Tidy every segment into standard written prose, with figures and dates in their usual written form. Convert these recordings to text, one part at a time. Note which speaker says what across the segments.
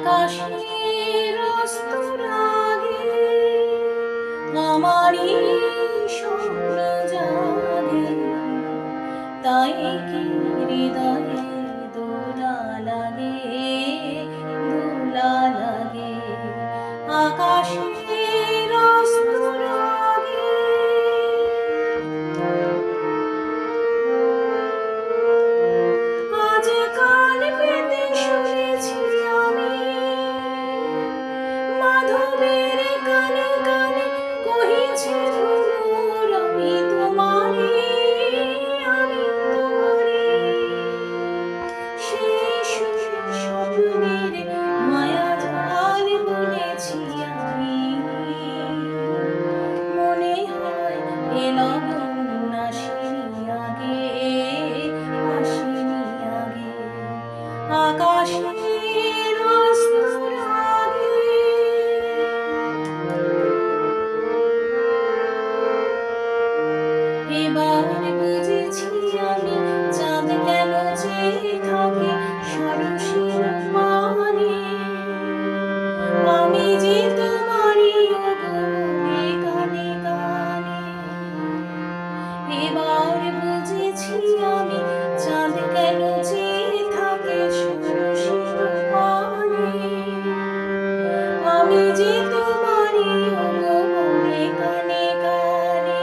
Speaker 1: আকাশের অস্তরাগে আমারই স্বপ্ন জাগে, তাই কি হৃদয়ে দোলা লাগে, দোলা লাগে। আকাশের অস্তরাগে আজ কান পেতে শুনেছি আমি মাধবের কানে কানে কহিছে ভ্রমর, আমি তোমারে, আমি তোমারে। সেই সুখে স্বপ্নের মায়াজাল বুনেছি আমি, মনে হয় এ লগন আসেনি আগে, আসেনি আগে। আকাশের অস্তরাগে এবার বুঝেছি আমি চাঁদ কেন চেয়ে থাকে সরসের পানে, আমি যে তোমারই ওগো বলে কানে কানে। এবার বুঝেছি আমি চাঁদ কেন চেয়ে থাকে সরসের পানে, আমি যে তোমারই ওগো বলে কানে কানে।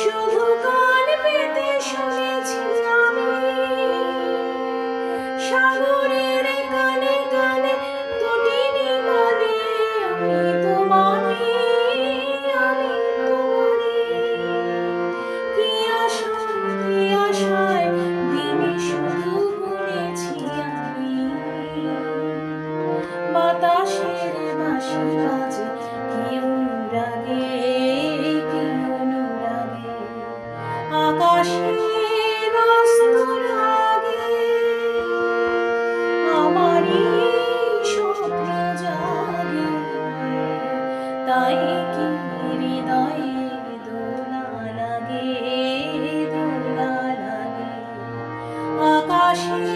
Speaker 1: শুধু কান পেতে শুনেছি আমি সাগরের কানে কানে তটিনী বলে, আমি তোমারে, আমি তোমারে। কি আশায় দিন শুধু গুনেছি আমি, বাতাসের বাঁশি বাজে কি অনুরাগে, কি অনুরাগে। আকাশের অস্তরাগে আমারই স্বপ্ন জাগে, তাই কি হৃদয়ে দোলা লাগে, দোলা লাগে। আকাশে